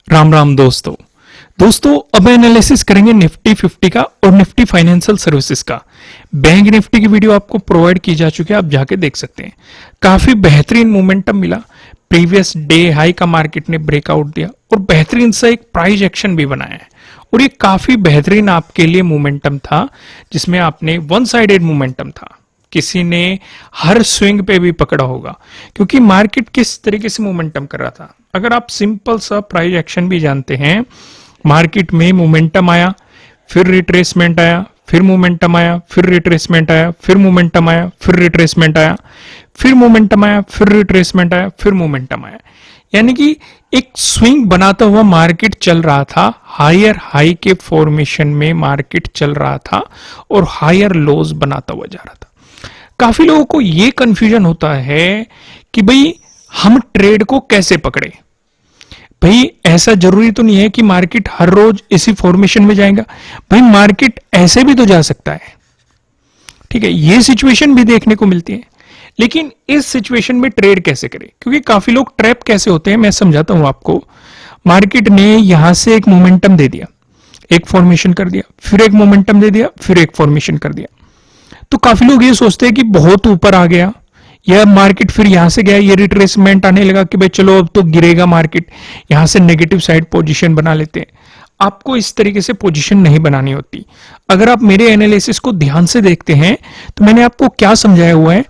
राम राम दोस्तों अब एनालिसिस करेंगे निफ्टी 50 का और निफ्टी फाइनेंशियल सर्विसेज का। बैंक निफ्टी की वीडियो आपको प्रोवाइड की जा चुकी है, आप जाके देख सकते हैं। काफी बेहतरीन मोमेंटम मिला, प्रीवियस डे हाई का मार्केट ने ब्रेकआउट दिया और बेहतरीन सा एक प्राइस एक्शन भी बनाया है और ये काफी बेहतरीन आपके लिए मोमेंटम था, जिसमें आपने वन साइडेड मोमेंटम था, किसी ने हर स्विंग पे भी पकड़ा होगा क्योंकि मार्केट किस तरीके से मोमेंटम कर रहा था। अगर आप सिंपल सा प्राइस एक्शन भी जानते हैं, मार्केट में मोमेंटम आया, फिर रिट्रेसमेंट आया, फिर मोमेंटम आया, फिर रिट्रेसमेंट आया, फिर मोमेंटम आया, फिर रिट्रेसमेंट आया, फिर मोमेंटम आया, फिर रिट्रेसमेंट आया, फिर मोमेंटम आया, यानी कि एक स्विंग बनाता हुआ मार्केट चल रहा था। हायर हाई के फॉर्मेशन में मार्केट चल रहा था और हायर लोज बनाता हुआ जा रहा था। काफी लोगों को यह कंफ्यूजन होता है कि भाई हम ट्रेड को कैसे पकड़े। भाई ऐसा जरूरी तो नहीं है कि मार्केट हर रोज इसी फॉर्मेशन में जाएगा, भाई मार्केट ऐसे भी तो जा सकता है, ठीक है, ये सिचुएशन भी देखने को मिलती है। लेकिन इस सिचुएशन में ट्रेड कैसे करें, क्योंकि काफी लोग ट्रैप कैसे होते हैं मैं समझाता हूं आपको। मार्केट ने यहां से एक मोमेंटम दे दिया, एक फॉर्मेशन कर दिया, फिर एक मोमेंटम दे दिया, फिर एक फॉर्मेशन कर दिया, तो काफी लोग ये सोचते हैं कि बहुत ऊपर आ गया या मार्केट फिर यहां से गया, ये रिट्रेसमेंट आने लगा कि भाई चलो अब तो गिरेगा मार्केट, यहां से नेगेटिव साइड पोजीशन बना लेते हैं। आपको इस तरीके से पोजीशन नहीं बनानी होती। अगर आप मेरे एनालिसिस को ध्यान से देखते हैं तो मैंने आपको क्या समझाया हुआ है।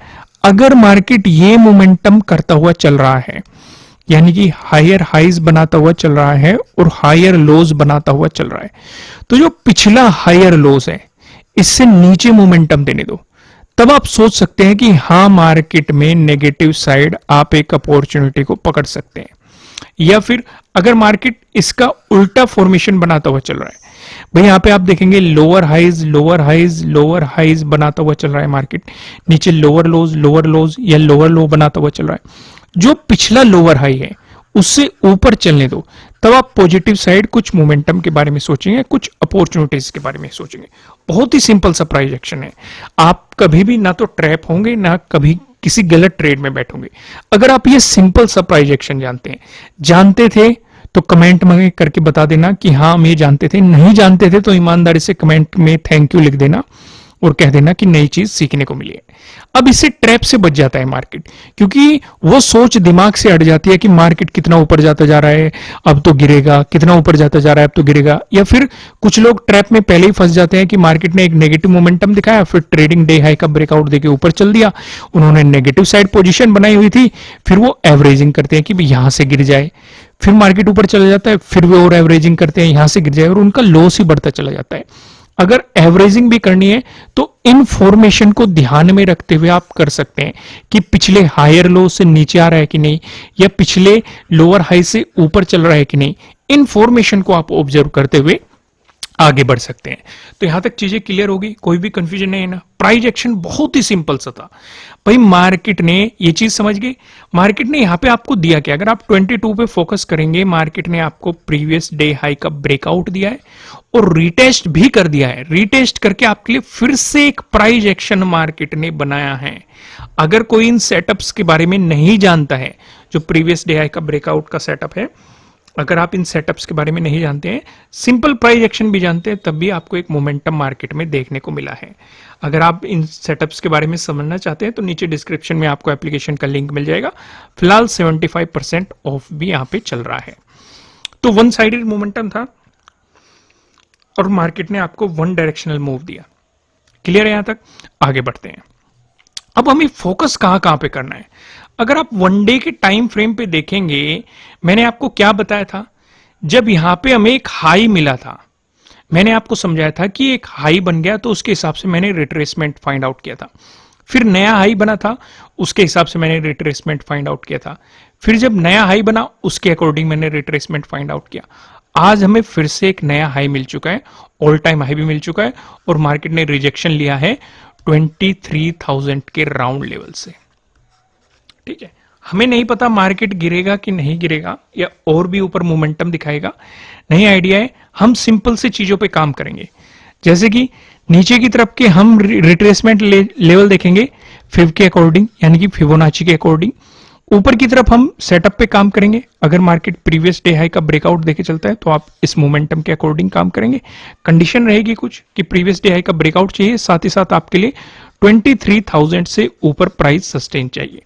अगर मार्केट ये मोमेंटम करता हुआ चल रहा है, यानी कि हायर हाइज बनाता हुआ चल रहा है और हायर लोज बनाता हुआ चल रहा है, तो जो पिछला हायर लोज है इससे नीचे मोमेंटम देने दो, तब आप सोच सकते हैं कि हाँ मार्केट में नेगेटिव साइड आप एक अपॉर्चुनिटी को पकड़ सकते हैं। या फिर अगर मार्केट इसका उल्टा फॉर्मेशन बनाता हुआ चल रहा है, भाई यहां पे आप देखेंगे lower highs lower highs lower highs बनाता हुआ चल रहा है मार्केट, नीचे लोअर लोज या लोअर लो बनाता हुआ चल रहा है। जो पिछला लोअर हाई है उससे ऊपर चलने दो, तब आप पॉजिटिव साइड कुछ मोमेंटम के बारे में सोचेंगे, कुछ अपॉर्चुनिटीज के बारे में सोचेंगे। बहुत ही सिंपल सा प्राइस एक्शन है। आप कभी भी ना तो ट्रैप होंगे ना कभी किसी गलत ट्रेड में बैठोगे। अगर आप ये सिंपल सा प्राइस एक्शन जानते थे तो कमेंट में करके बता देना कि हाँ हम ये जानते थे। नहीं जानते थे तो ईमानदारी से कमेंट में थैंक यू लिख देना और कह देना कि नई चीज सीखने को मिली है। अब इससे ट्रैप से बच जाता है मार्केट, क्योंकि वो सोच दिमाग से हट जाती है कि मार्केट कितना ऊपर जाता जा रहा है अब तो गिरेगा, कितना ऊपर जाता जा रहा है अब तो गिरेगा। या फिर कुछ लोग ट्रैप में पहले ही फंस जाते हैं कि मार्केट ने एक नेगेटिव मोमेंटम दिखाया, फिर ट्रेडिंग डे हाई का ब्रेकआउट देके ऊपर चल दिया, उन्होंने नेगेटिव साइड पोजीशन बनाई हुई थी, फिर वो एवरेजिंग करते हैं कि यहां से गिर जाए, फिर मार्केट ऊपर चला जाता है, फिर वो और एवरेजिंग करते हैं यहां से गिर जाए और उनका लॉस ही बढ़ता चला जाता है। अगर एवरेजिंग भी करनी है तो इनफॉर्मेशन को ध्यान में रखते हुए आप कर सकते हैं कि पिछले हायर लो से नीचे आ रहा है कि नहीं या पिछले लोअर हाई से ऊपर चल रहा है कि नहीं। इनफॉर्मेशन को आप ऑब्जर्व करते हुए आगे बढ़ सकते हैं। तो यहां तक चीजें क्लियर होगी, कोई भी कंफ्यूजन नहीं है ना। प्राइस एक्शन बहुत ही सिंपल सा था भाई, मार्केट ने ये चीज समझ गई। मार्केट ने यहां पे आपको दिया क्या, अगर आप 22 पे फोकस करेंगे, मार्केट ने आपको प्रीवियस डे हाई का ब्रेकआउट दिया है और रीटेस्ट भी कर दिया है। रीटेस्ट करके आपके लिए फिर से एक प्राइस एक्शन मार्केट ने बनाया है। अगर कोई इन सेटअप्स के बारे में नहीं जानता है, जो प्रीवियस डे हाई का ब्रेकआउट का सेटअप है, अगर आप इन सेटअप्स के बारे में नहीं जानते हैं, सिंपल प्राइस एक्शन भी जानते हैं, तब भी आपको एक मोमेंटम मार्केट में देखने को मिला है। अगर आप इन सेटअप्स के बारे में समझना चाहते हैं तो नीचे डिस्क्रिप्शन में आपको एप्लीकेशन का लिंक मिल जाएगा। फिलहाल 75% ऑफ भी यहां पे चल रहा है। तो वन साइडेड मोमेंटम था और मार्केट ने आपको वन डायरेक्शनल मूव दिया। क्लियर है यहां तक? आगे बढ़ते हैं। अब हमें फोकस कहां पे करना है। अगर आप वन डे के टाइम फ्रेम पे देखेंगे, मैंने आपको क्या बताया था, जब यहां पे हमें एक हाई मिला था, मैंने आपको समझाया था कि एक हाई बन गया तो उसके हिसाब से मैंने रिट्रेसमेंट फाइंड आउट किया था। फिर नया हाई बना था, उसके हिसाब से मैंने रिट्रेसमेंट फाइंड आउट किया था। फिर जब नया हाई बना उसके अकॉर्डिंग मैंने रिट्रेसमेंट फाइंड आउट किया। आज हमें फिर से एक नया हाई मिल चुका है, ऑल टाइम हाई भी मिल चुका है और मार्केट ने रिजेक्शन लिया है 23,000 के राउंड लेवल से। ठीक है, हमें नहीं पता मार्केट गिरेगा कि नहीं गिरेगा या और भी ऊपर मोमेंटम दिखाएगा, नहीं आइडिया है। हम सिंपल से चीजों पे काम करेंगे, जैसे कि नीचे की तरफ के हम रिट्रेसमेंट लेवल देखेंगे फिब के अकॉर्डिंग, यानी कि फिबोनाची के अकॉर्डिंग। ऊपर की तरफ हम सेटअप पे काम करेंगे। अगर मार्केट प्रीवियस डे हाई का ब्रेकआउट देके चलता है तो आप इस मोमेंटम के अकॉर्डिंग काम करेंगे। कंडीशन रहेगी कुछ कि प्रीवियस डे हाई का ब्रेकआउट चाहिए, साथ ही साथ आपके लिए 23,000 से ऊपर प्राइस सस्टेन चाहिए।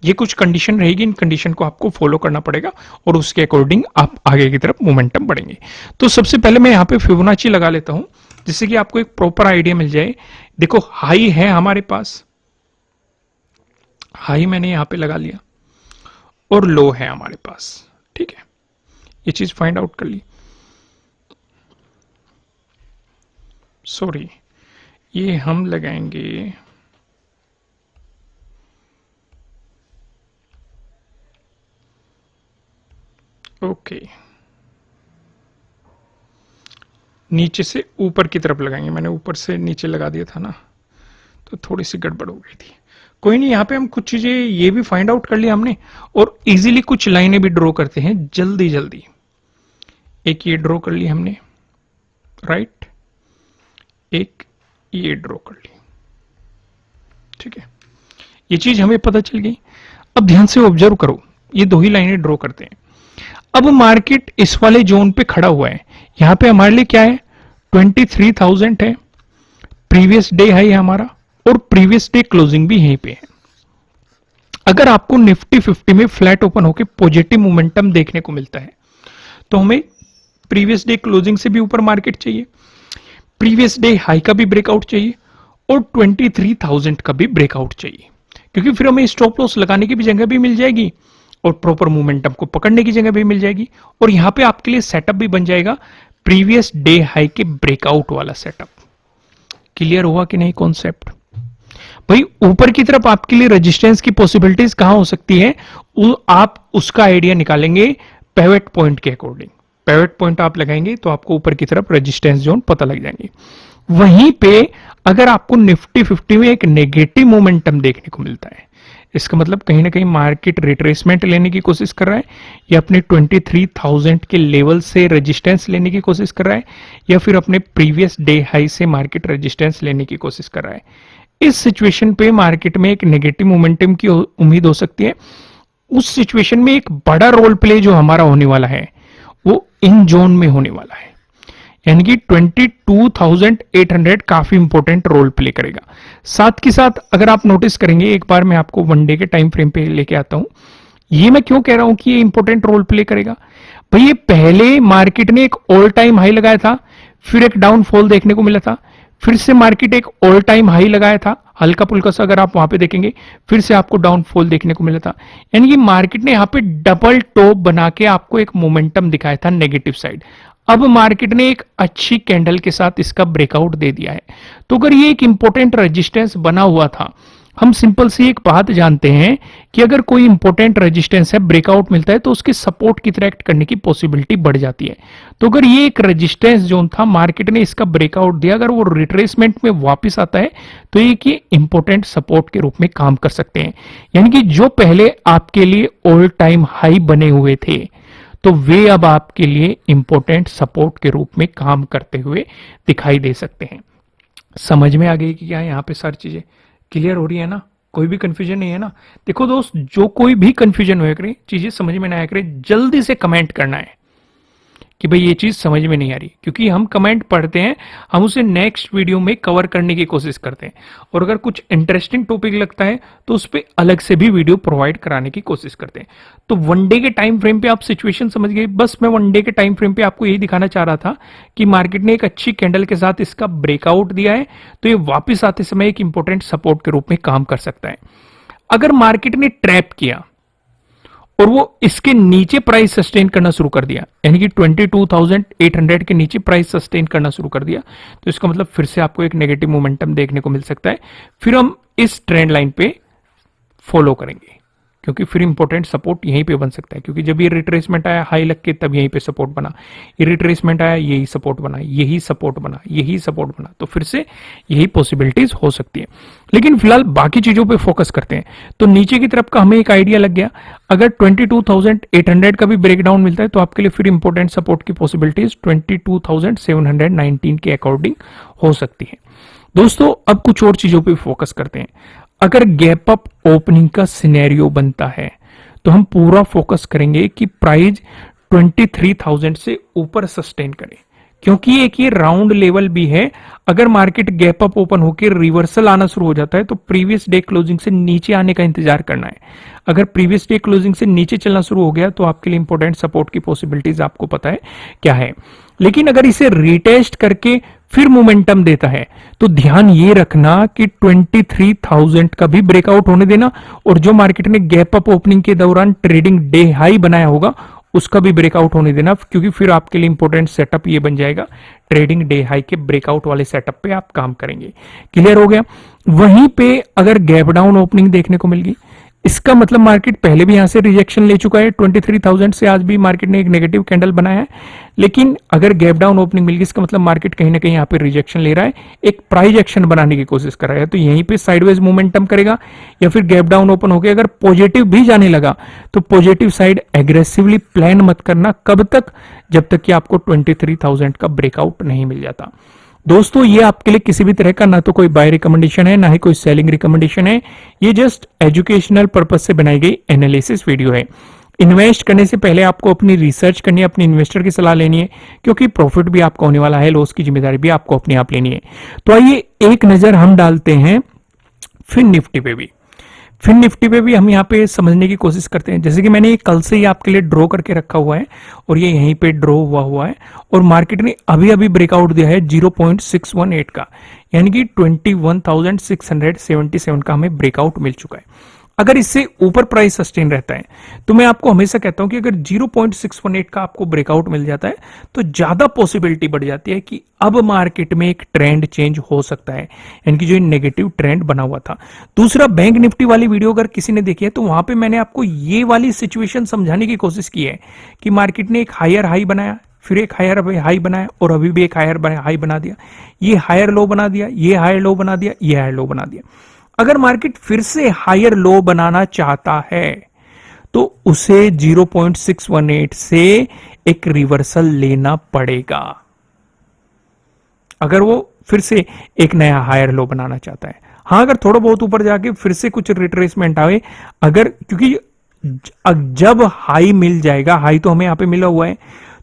ये कुछ कंडीशन रहेगी, इन कंडीशन को आपको फॉलो करना पड़ेगा और उसके अकॉर्डिंग आप आगे की तरफ मोमेंटम बढ़ेंगे। तो सबसे पहले मैं यहाँ पे फिबोनाची लगा लेता हूं, जिससे कि आपको एक प्रॉपर आइडिया मिल जाए। देखो हाई है हमारे पास, हाई मैंने यहां पे लगा लिया और लो है हमारे पास, ठीक है, ये चीज फाइंड आउट कर ली। सॉरी, ये हम लगाएंगे ओके, नीचे से ऊपर की तरफ लगाएंगे। मैंने ऊपर से नीचे लगा दिया था ना, तो थोड़ी सी गड़बड़ हो गई थी। कोई नहीं, यहां पे हम कुछ चीजें ये भी फाइंड आउट कर लिया हमने और इजीली कुछ लाइनें भी ड्रॉ करते हैं जल्दी जल्दी। एक ये ड्रॉ कर ली हमने, राइट, एक ये ड्रॉ कर ली, ठीक है, ये चीज हमें पता चल गई। अब ध्यान से ऑब्जर्व करो, ये दो ही लाइनें ड्रॉ करते हैं। अब मार्केट इस वाले जोन पे खड़ा हुआ है, यहां पे हमारे लिए क्या है, 23,000 है, प्रीवियस डे हाई है हमारा और प्रीवियस डे क्लोजिंग भी यहीं पे है। अगर आपको निफ्टी 50 में फ्लैट ओपन होकर पॉजिटिव मोमेंटम देखने को मिलता है तो हमें प्रीवियस डे क्लोजिंग से भी ऊपर मार्केट चाहिए, प्रीवियस डे हाई का भी ब्रेकआउट चाहिए और 23,000 का भी ब्रेकआउट चाहिए, क्योंकि फिर हमें स्टॉप लॉस लगाने की भी जगह भी मिल जाएगी और प्रॉपर मोमेंटम को पकड़ने की जगह भी मिल जाएगी। और यहां पे आपके लिए सेटअप भी बन जाएगा प्रीवियस डे हाई के ब्रेकआउट वाला सेटअप। क्लियर हुआ कि नहीं कॉन्सेप्ट? भाई ऊपर की तरफ आपके लिए रेजिस्टेंस की पॉसिबिलिटीज कहां हो सकती है, आप उसका आइडिया निकालेंगे पिवट पॉइंट के अकॉर्डिंग। पिवट पॉइंट आप लगाएंगे तो आपको ऊपर की तरफ रेजिस्टेंस जोन पता लग जाएंगे। वहीं पे अगर आपको निफ्टी 50 में एक नेगेटिव मोमेंटम देखने को मिलता है, इसका मतलब कहीं ना कहीं मार्केट रिट्रेसमेंट लेने की कोशिश कर रहा है, या अपने 23,000 के लेवल से रेजिस्टेंस लेने की कोशिश कर रहा है, या फिर अपने प्रीवियस डे हाई से मार्केट रेजिस्टेंस लेने की कोशिश कर रहा है। इस सिचुएशन पे मार्केट में एक नेगेटिव मोमेंटम की उम्मीद हो सकती है। उस सिचुएशन में एक बड़ा रोल प्ले जो हमारा होने वाला है वो इन जोन में होने वाला है, यानी कि 22,800 काफी इंपॉर्टेंट रोल प्ले करेगा। साथ के साथ अगर आप नोटिस करेंगे, एक बार मैं आपको वन डे के टाइम फ्रेम पे लेके आता हूं। ये मैं क्यों कह रहा हूं कि ये इंपॉर्टेंट रोल प्ले करेगा? भाई ये पहले मार्केट ने एक ऑल टाइम हाई लगाया था, फिर एक डाउनफॉल देखने को मिला था, फिर से मार्केट एक ऑल टाइम हाई लगाया था, हल्का पुल्का सा अगर आप वहां पे देखेंगे, फिर से आपको डाउनफॉल देखने को मिला था। यानी कि मार्केट ने यहां पे डबल टॉप बना के आपको एक मोमेंटम दिखाया था नेगेटिव साइड। अब मार्केट ने एक अच्छी कैंडल के साथ इसका ब्रेकआउट दे दिया है। तो अगर ये एक इंपॉर्टेंट रेजिस्टेंस बना हुआ था, हम सिंपल सी एक बात जानते हैं कि अगर कोई इंपॉर्टेंट रेजिस्टेंस है, ब्रेकआउट मिलता है तो उसके सपोर्ट की तरह एक्ट करने की पॉसिबिलिटी बढ़ जाती है। तो अगर ये एक रेजिस्टेंस जोन था, मार्केट ने इसका ब्रेकआउट दिया, अगर वो रिट्रेसमेंट में वापस आता है तो ये इंपॉर्टेंट सपोर्ट के रूप में काम कर सकते हैं। यानी कि जो पहले आपके लिए ऑल टाइम हाई बने हुए थे तो वे अब आपके लिए इंपॉर्टेंट सपोर्ट के रूप में काम करते हुए दिखाई दे सकते हैं। समझ में आ गई कि क्या यहाँ पे सारी चीजें क्लियर हो रही है ना? कोई भी कंफ्यूजन नहीं है ना? देखो दोस्त, जो कोई भी कंफ्यूजन हो करे, चीजें समझ में ना आया करे, जल्दी से कमेंट करना है कि भाई ये चीज समझ में नहीं आ रही, क्योंकि हम कमेंट पढ़ते हैं, हम उसे नेक्स्ट वीडियो में कवर करने की कोशिश करते हैं, और अगर कुछ इंटरेस्टिंग टॉपिक लगता है तो उस पर अलग से भी वीडियो प्रोवाइड कराने की कोशिश करते हैं। तो वन डे के टाइम फ्रेम पे आप सिचुएशन समझ गए। बस मैं वन डे के टाइम फ्रेम पे आपको यही दिखाना चाह रहा था कि मार्केट ने एक अच्छी कैंडल के साथ इसका ब्रेकआउट दिया है, तो ये वापिस आते समय एक इंपॉर्टेंट सपोर्ट के रूप में काम कर सकता है। अगर मार्केट ने ट्रैप किया और वो इसके नीचे प्राइस सस्टेन करना शुरू कर दिया, यानी कि 22,800 के नीचे प्राइस सस्टेन करना शुरू कर दिया, तो इसका मतलब फिर से आपको एक नेगेटिव मोमेंटम देखने को मिल सकता है। फिर हम इस ट्रेंड लाइन पे फॉलो करेंगे, क्योंकि फिर इंपॉर्टेंट सपोर्ट यहीं पे बन सकता है, क्योंकि जब ये रिट्रेसमेंट आया हाई लग के तब यहीं पे सपोर्ट बना, ये रिट्रेसमेंट आया यही सपोर्ट बना, यही सपोर्ट बना, यही सपोर्ट बना, तो फिर से यही पॉसिबिलिटीज हो सकती है। लेकिन फिलहाल बाकी चीजों पे फोकस करते हैं। तो नीचे की तरफ का हमें एक आइडिया लग गया, अगर 22,800 का भी ब्रेकडाउन मिलता है तो आपके लिए फिर इंपॉर्टेंट सपोर्ट की पॉसिबिलिटीज 22,719 के अकॉर्डिंग हो सकती है। दोस्तों अब कुछ और चीजों पे फोकस करते हैं। अगर गैप अप ओपनिंग का सिनेरियो बनता है तो हम पूरा फोकस करेंगे कि प्राइस 23,000 से ऊपर सस्टेन करे, क्योंकि एक ये राउंड लेवल भी है। अगर मार्केट गैप अप ओपन होकर रिवर्सल आना शुरू हो जाता है तो प्रीवियस डे क्लोजिंग से नीचे आने का इंतजार करना है। अगर प्रीवियस डे क्लोजिंग से नीचे चलना शुरू हो गया तो आपके लिए इंपॉर्टेंट सपोर्ट की पॉसिबिलिटीज आपको पता है क्या है। लेकिन अगर इसे रिटेस्ट करके फिर मोमेंटम देता है तो ध्यान ये रखना कि 23,000 का भी ब्रेकआउट होने देना, और जो मार्केट ने गैप अप ओपनिंग के दौरान ट्रेडिंग डे हाई बनाया होगा उसका भी ब्रेकआउट होने देना, क्योंकि फिर आपके लिए इंपॉर्टेंट सेटअप ये बन जाएगा, ट्रेडिंग डे हाई के ब्रेकआउट वाले सेटअप पे आप काम करेंगे। क्लियर हो गया। वहीं पे अगर गैप डाउन ओपनिंग देखने को मिल गई, इसका मतलब मार्केट पहले भी यहां से रिजेक्शन ले चुका है। 23,000 से आज भी मार्केट ने एक नेगेटिव कैंडल बनाया है, लेकिन अगर गैप डाउन ओपनिंग मिल गई इसका मतलब मार्केट कहीं ना कहीं यहां पे रिजेक्शन ले रहा है, एक प्राइस एक्शन बनाने की कोशिश कर रहा है। तो यहीं पे साइडवेज मोमेंटम करेगा या फिर गैप डाउन ओपन होकर अगर पॉजिटिव भी जाने लगा तो पॉजिटिव साइड एग्रेसिवली प्लान मत करना। कब तक? जब तक कि आपको 23,000 का ब्रेकआउट नहीं मिल जाता। दोस्तों ये आपके लिए किसी भी तरह का ना तो कोई बाय रिकमेंडेशन है ना ही कोई सेलिंग रिकमेंडेशन है, ये जस्ट एजुकेशनल पर्पज से बनाई गई एनालिसिस वीडियो है। इन्वेस्ट करने से पहले आपको अपनी रिसर्च करनी है, अपनी इन्वेस्टर की सलाह लेनी है, क्योंकि प्रॉफिट भी आपका होने वाला है, लॉस की जिम्मेदारी भी आपको अपने आप लेनी है। तो आइए एक नजर हम डालते हैं फिन निफ्टी पे भी। फिर निफ्टी पे भी हम यहाँ पे समझने की कोशिश करते हैं। जैसे कि मैंने कल से ही आपके लिए ड्रॉ करके रखा हुआ है और ये यहीं पे ड्रॉ हुआ है, और मार्केट ने अभी अभी ब्रेकआउट दिया है 0.618 का, यानी कि 21,677 का हमें ब्रेकआउट मिल चुका है। अगर इससे ऊपर प्राइस सस्टेन रहता है तो मैं आपको हमेशा कहता हूं कि अगर 0.618 का आपको ब्रेकआउट मिल जाता है तो ज्यादा पॉसिबिलिटी बढ़ जाती है कि अब मार्केट में एक ट्रेंड चेंज हो सकता है, यानी कि जो नेगेटिव ट्रेंड बना हुआ था। दूसरा, बैंक निफ्टी वाली वीडियो अगर किसी ने देखी है तो वहां पे मैंने आपको ये वाली सिचुएशन समझाने की कोशिश की है कि मार्केट ने एक हायर हाई बनाया, फिर एक हायर हाई बनाया और अभी भी एक हायर हाई बना दिया, ये हायर लो बना दिया, ये हायर लो बना दिया, ये हायर लो बना दिया। अगर मार्केट फिर से हायर लो बनाना चाहता है तो उसे 0.618 से एक रिवर्सल लेना पड़ेगा, अगर वो फिर से एक नया हायर लो बनाना चाहता है। हां, अगर थोड़ा बहुत ऊपर जाके फिर से कुछ रिट्रेसमेंट आए, अगर, क्योंकि जब हाई मिल जाएगा, हाई तो हमें यहां पे मिला हुआ है,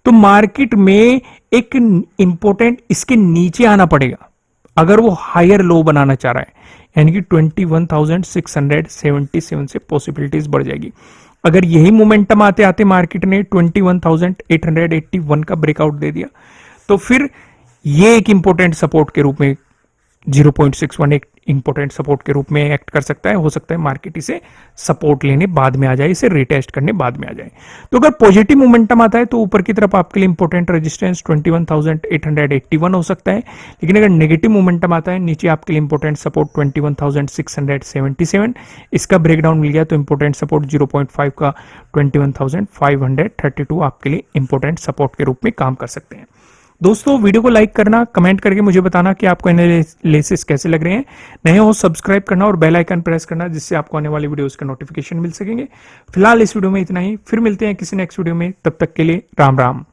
तो मार्केट में एक इंपॉर्टेंट इसके नीचे आना पड़ेगा अगर वो हायर लो बनाना चाह रहा है, यानी कि 21,677 से पॉसिबिलिटीज बढ़ जाएगी। अगर यही मोमेंटम आते आते मार्केट ने 21,881 का ब्रेकआउट दे दिया तो फिर ये एक इंपॉर्टेंट सपोर्ट के रूप में 0.61 एक इंपॉर्टेंट सपोर्ट के रूप में एक्ट कर सकता है। हो सकता है मार्केट इसे सपोर्ट लेने बाद में आ जाए, इसे रिटेस्ट करने बाद में आ जाए। तो अगर पॉजिटिव मोमेंटम आता है तो ऊपर की तरफ आपके लिए इंपॉर्टेंट रेजिस्टेंस 21,881 हो सकता है, लेकिन अगर नेगेटिव मोमेंटम आता है नीचे आपके लिए इंपॉर्टेंट सपोर्ट 21,677, इसका ब्रेकडाउन मिल गया तो इंपॉर्टेंट सपोर्ट 0.5 का 21,532 आपके लिए इंपॉर्टेंट सपोर्ट के रूप में काम कर सकते हैं। दोस्तों वीडियो को लाइक करना, कमेंट करके मुझे बताना कि आपको एनालिसिस कैसे लग रहे हैं। नए हो सब्सक्राइब करना और बेल आइकन प्रेस करना, जिससे आपको आने वाली वीडियोस का नोटिफिकेशन मिल सकेंगे। फिलहाल इस वीडियो में इतना ही, फिर मिलते हैं किसी नेक्स्ट वीडियो में, तब तक के लिए राम राम।